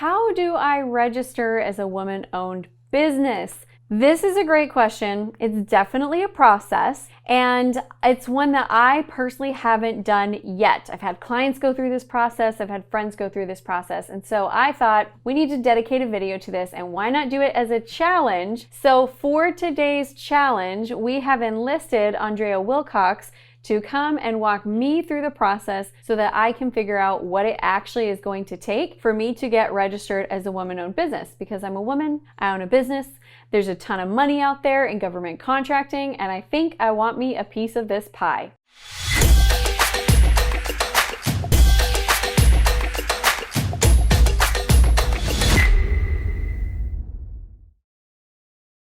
How do I register as a woman-owned business? This is a great question. It's definitely a process, and it's one that I personally haven't done yet. I've had clients go through this process, I've had friends go through this process, and so I thought we need to dedicate a video to this, and why not do it as a challenge? So for today's challenge, we have enlisted Andrea Wilcox to come and walk me through the process so that I can figure out what it actually is going to take for me to get registered as a woman-owned business. Because I'm a woman, I own a business, there's a ton of money out there in government contracting, and I think I want me a piece of this pie.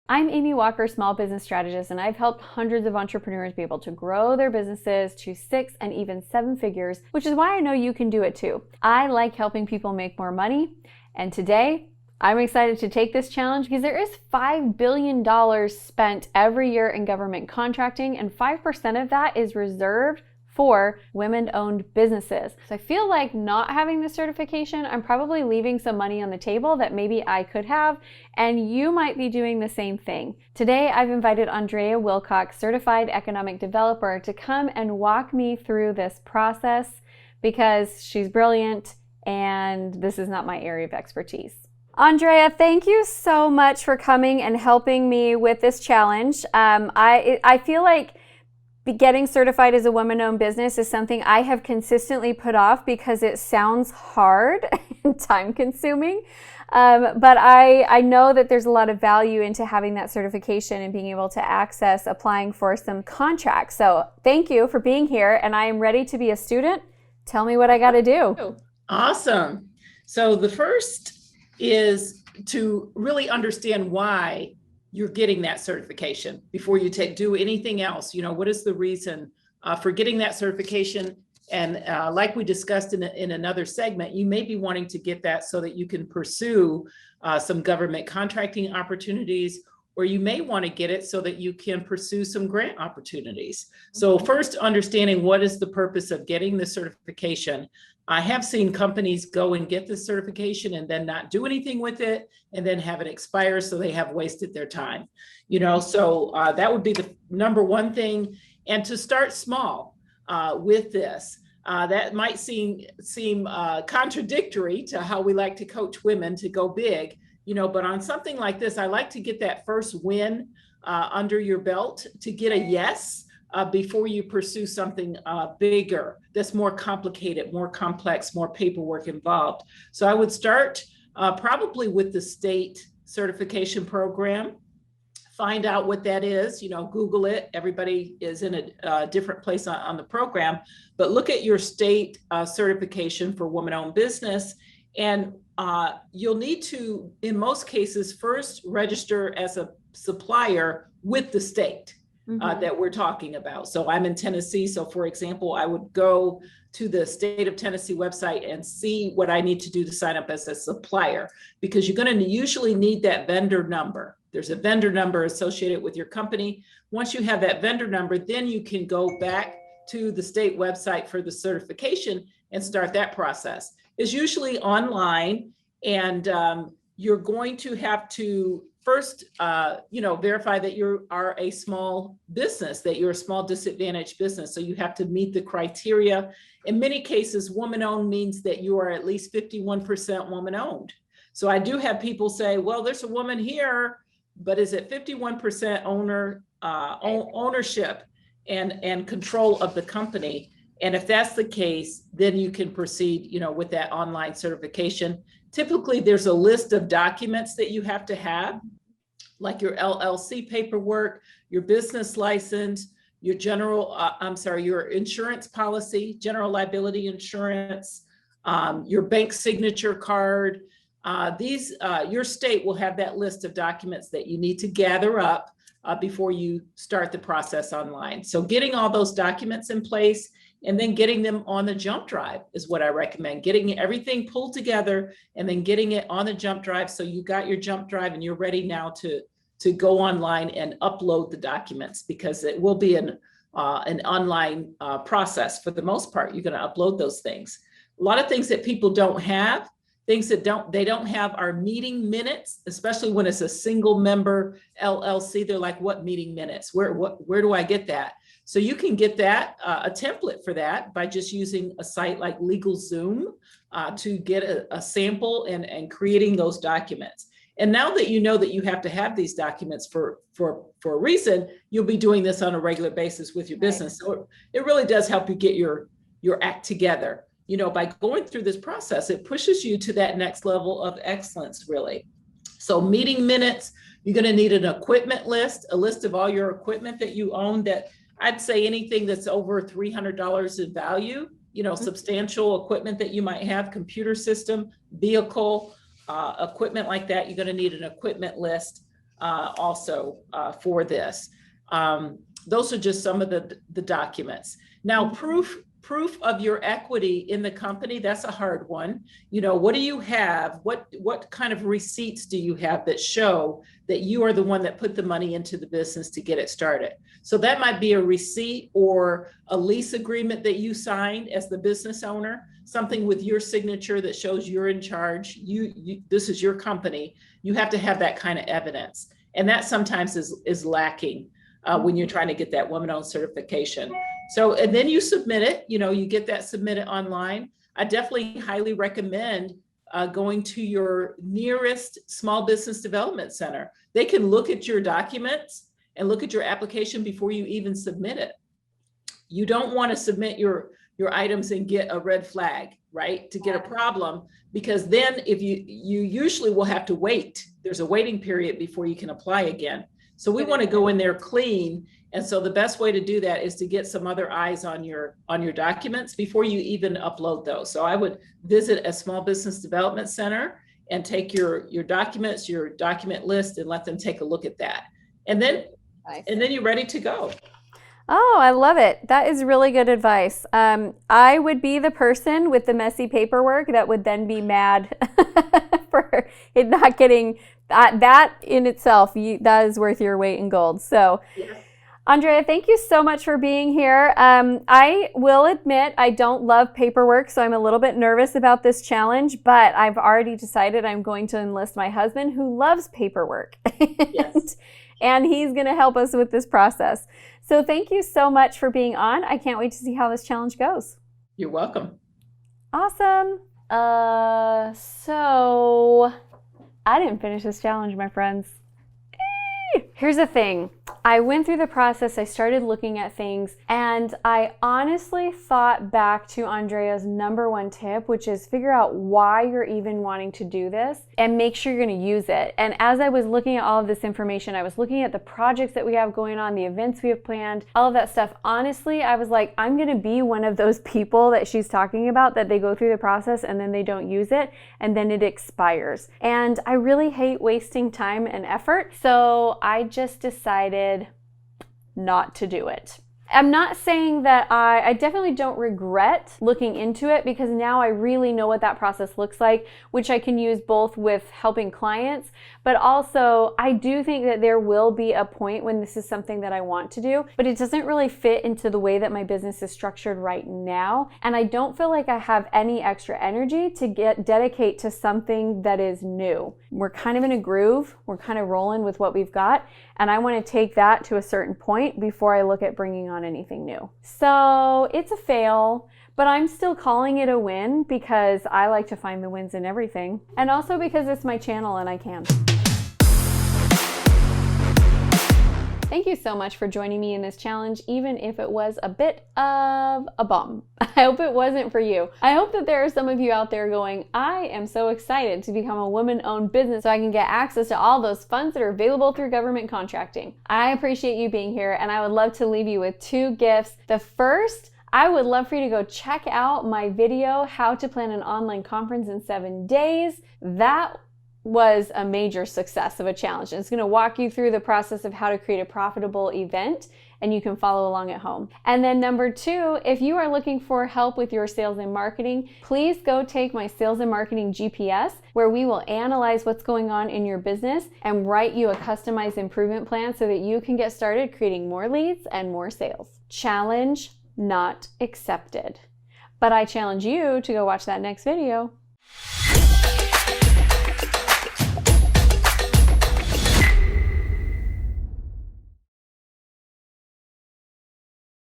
I'm Amy Walker, small business strategist, and I've helped hundreds of entrepreneurs be able to grow their businesses to 6 and even 7 figures, which is why I know you can do it too. I like helping people make more money, and today I'm excited to take this challenge because there is $5 billion spent every year in government contracting, and 5% of that is reserved for women-owned businesses. So I feel like not having this certification, I'm probably leaving some money on the table that maybe I could have, and you might be doing the same thing. Today, I've invited Andrea Wilcox, certified economic developer, to come and walk me through this process because she's brilliant and this is not my area of expertise. Andrea, thank you so much for coming and helping me with this challenge. I feel like getting certified as a woman-owned business is something I have consistently put off because it sounds hard and time-consuming. But I know that there's a lot of value into having that certification and being able to access applying for some contracts. So thank you for being here, and I am ready to be a student. Tell me what I got to do. Awesome. So the first is to really understand why you're getting that certification before you do anything else. What is the reason for getting that certification? And like we discussed in another segment, you may be wanting to get that so that you can pursue some government contracting opportunities, or you may want to get it so that you can pursue some grant opportunities. So first, understanding what is the purpose of getting the certification. I have seen companies go and get the certification and then not do anything with it and then have it expire, so they have wasted their time. So that would be the number one thing. And to start small with this. That might seem contradictory to how we like to coach women to go big, but on something like this, I like to get that first win under your belt to get a yes before you pursue something bigger that's more complicated, more complex, more paperwork involved. So I would start probably with the state certification program. Find out what that is, Google it. Everybody is in a different place on the program, but look at your state certification for woman-owned business. And you'll need to, in most cases, first register as a supplier with the state that we're talking about. So I'm in Tennessee. So for example, I would go to the state of Tennessee website and see what I need to do to sign up as a supplier, because you're going to usually need that vendor number. There's a vendor number associated with your company. Once you have that vendor number, then you can go back to the state website for the certification and start that process. It's usually online, and you're going to have to first, verify that you are a small business, that you're a small disadvantaged business. So you have to meet the criteria. In many cases, woman-owned means that you are at least 51% woman-owned. So I do have people say, well, there's a woman here, but is it 51% ownership and control of the company? And if that's the case, then you can proceed, with that online certification. Typically, there's a list of documents that you have to have, like your LLC paperwork, your business license, your your insurance policy, general liability insurance, your bank signature card. Your state will have that list of documents that you need to gather up before you start the process online. So getting all those documents in place and then getting them on the jump drive is what I recommend. Getting everything pulled together and then getting it on the jump drive. So you got your jump drive and you're ready now to go online and upload the documents, because it will be an online process for the most part. You're going to upload those things. A lot of things that people don't have Things that they don't have are meeting minutes, especially when it's a single member LLC. They're like, what meeting minutes? Where do I get that? So you can get that, a template for that by just using a site like LegalZoom to get a sample and creating those documents. And now that you know that you have to have these documents for a reason, you'll be doing this on a regular basis with your business. So it really does help you get your act together. You know, by going through this process, it pushes you to that next level of excellence, really. So meeting minutes, you're going to need an equipment list, a list of all your equipment that you own. That I'd say anything that's over $300 in value, you know, substantial equipment that you might have, computer system, vehicle, equipment like that. You're going to need an equipment list also for this. Those are just some of the documents. Now, proof of your equity in the company, that's a hard one. You know, what do you have? What kind of receipts do you have that show that you are the one that put the money into the business to get it started? So that might be a receipt or a lease agreement that you signed as the business owner, something with your signature that shows you're in charge. This is your company. You have to have that kind of evidence. And that sometimes is lacking when you're trying to get that woman-owned certification. So, and then you submit it, you know, you get that submitted online. I definitely highly recommend going to your nearest small business development center. They can look at your documents and look at your application before you even submit it. You don't want to submit your items and get a red flag, right? To get a problem, because then if you usually will have to wait. There's a waiting period before you can apply again. So we want to go in there clean. And so the best way to do that is to get some other eyes on your documents before you even upload those. So I would visit a small business development center and take your documents, your document list, and let them take a look at that. And then you're ready to go. Oh, I love it. That is really good advice. I would be the person with the messy paperwork that would then be mad for it not getting that in itself. That is worth your weight in gold. So, yes. Andrea, thank you so much for being here. I will admit I don't love paperwork, so I'm a little bit nervous about this challenge, but I've already decided I'm going to enlist my husband who loves paperwork. Yes. And he's going to help us with this process. So thank you so much for being on. I can't wait to see how this challenge goes. You're welcome. Awesome. So I didn't finish this challenge, my friends. Here's the thing. I went through the process, I started looking at things, and I honestly thought back to Andrea's number one tip, which is figure out why you're even wanting to do this and make sure you're going to use it. And as I was looking at all of this information, I was looking at the projects that we have going on, the events we have planned, all of that stuff. Honestly, I was like, I'm going to be one of those people that she's talking about, that they go through the process and then they don't use it and then it expires. And I really hate wasting time and effort. So I just decided not to do it. I'm not saying that I definitely don't regret looking into it, because now I really know what that process looks like, which I can use both with helping clients, but also I do think that there will be a point when this is something that I want to do, but it doesn't really fit into the way that my business is structured right now. And I don't feel like I have any extra energy to dedicate to something that is new. We're kind of in a groove. We're kind of rolling with what we've got. And I want to take that to a certain point before I look at bringing on anything new. So it's a fail, but I'm still calling it a win because I like to find the wins in everything. And also because it's my channel and I can. Thank you so much for joining me in this challenge, even if it was a bit of a bum. I hope it wasn't for you. I hope that there are some of you out there going, I am so excited to become a woman-owned business so I can get access to all those funds that are available through government contracting. I appreciate you being here, and I would love to leave you with 2 gifts. The first, I would love for you to go check out my video, How to Plan an Online Conference in 7 Days. That was a major success of a challenge. It's going to walk you through the process of how to create a profitable event, and you can follow along at home. And then number 2, if you are looking for help with your sales and marketing, please go take my Sales and Marketing GPS, where we will analyze what's going on in your business and write you a customized improvement plan so that you can get started creating more leads and more sales. Challenge not accepted. But I challenge you to go watch that next video.